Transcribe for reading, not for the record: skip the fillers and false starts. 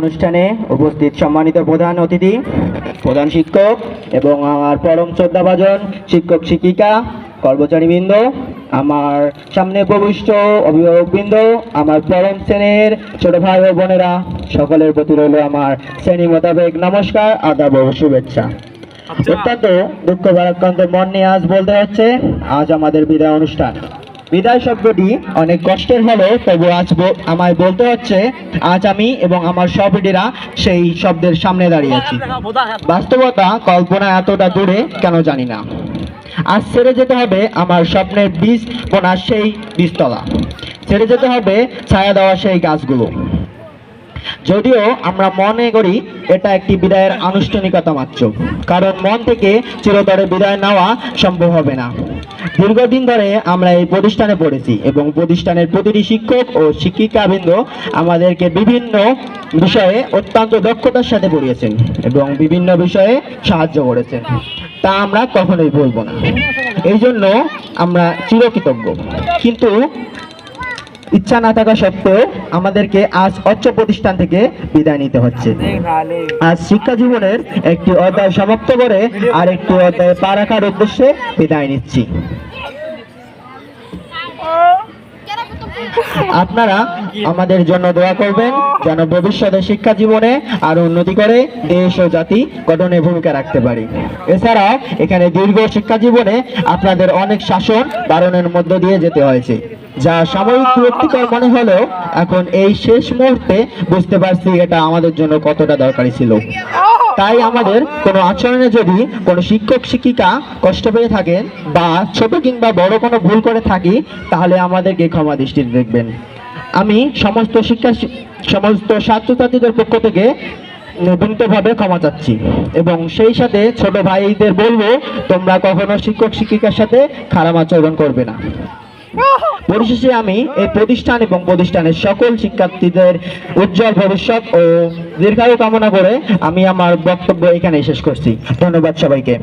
অনুষ্ঠানে উপস্থিত সম্মানিত প্রধান অতিথি, প্রধান শিক্ষক এবং আমার পরম শ্রদ্ধাভাজন শিক্ষক শিক্ষিকা, কর্মচারীবৃন্দ, আমার সামনে প্রবিষ্ট অভিভাবকবৃন্দ, আমার পরম শ্রেণীর ছোট ভাই ও বোনেরা, সকলের প্রতি রইল আমার শ্রেণী মোতাবেক নমস্কার, আদাব ও শুভেচ্ছা। অত্যন্ত দুঃখ ভারাক্রান্ত মন নিয়ে আজ বলতে হচ্ছে, আজ আমাদের বিদায় অনুষ্ঠান। বিদায় শব্দটি অনেক কষ্টের হলেও তবু আজ আমায় বলতে হচ্ছে, আজ আমি এবং আমার সহপাঠীরা সেই শব্দের সামনে দাঁড়িয়ে আছি। বাস্তবতা কল্পনা এতটা দূরে কেন জানি না। আজ ছেড়ে যেতে হবে আমার স্বপ্নের বীজ বোনা সেই বীজতলা, ছেড়ে যেতে হবে ছায়া দেওয়া সেই গাছগুলো। যদিও আমরা মনে করি এটা একটি বিদায়ের আনুষ্ঠানিকতা মাত্র, কারণ মন থেকে চিরতরে বিদায় নেওয়া সম্ভব হবে না। দীর্ঘদিন ধরে আমরা এই প্রতিষ্ঠানে পড়েছি এবং প্রতিষ্ঠানের প্রতিটি শিক্ষক ও শিক্ষিকাবৃন্দ আমাদেরকে বিভিন্ন বিষয়ে অত্যন্ত দক্ষতার সাথে পড়িয়েছেন এবং বিভিন্ন বিষয়ে সাহায্য করেছেন, তা আমরা কখনোই ভুলব না। এই জন্য আমরা চিরকৃতজ্ঞ। কিন্তু ইচ্ছা না থাকা সত্ত্বেও আমাদেরকে আজ অচ্চ প্রতিষ্ঠান থেকে বিদায় নিতে হচ্ছে। আজ শিক্ষা জীবনের একটি অধ্যায় সমাপ্ত করে আর একটি অধ্যায়ে পা রাখার উদ্দেশ্যে বিদায় নিচ্ছি। আপনারা আমাদের জন্য দোয়া করবেন যেন ভবিষ্যতে শিক্ষা জীবনে আরো উন্নতি করে দেশ ও জাতি গঠনে ভূমিকা রাখতে পারি। এছাড়া এখানে দীর্ঘ শিক্ষা জীবনে আপনাদের অনেক শাসন বারণের মধ্য দিয়ে যেতে হয়েছে, যা সাময়িক বিরক্তিকর মনে হলেও এখন এই শেষ মুহূর্তে বুঝতে পারছি এটা আমাদের জন্য কতটা দরকারি ছিল। তাই আমাদের কোনো আচরণে যদি কোনো শিক্ষক শিক্ষিকা কষ্ট পেয়ে থাকেন বা ছোট কিংবা বড় কোনো ভুল করে থাকি, তাহলে আমাদেরকে ক্ষমা দৃষ্টিতে দেখবেন। আমি সমস্ত ছাত্রছাত্রীদের পক্ষ থেকে বিনীতভাবে ক্ষমা চাচ্ছি এবং সেই সাথে ছোট ভাইদের বলবো, তোমরা কখনো শিক্ষক শিক্ষিকার সাথে খারাপ আচরণ করবে না। পরিশেষে আমি এই প্রতিষ্ঠান এবং প্রতিষ্ঠানের সকল শিক্ষার্থীদের উজ্জ্বল ভবিষ্যৎ ও দীর্ঘায়ু কামনা করে আমি আমার বক্তব্য এখানে শেষ করছি। ধন্যবাদ সবাইকে।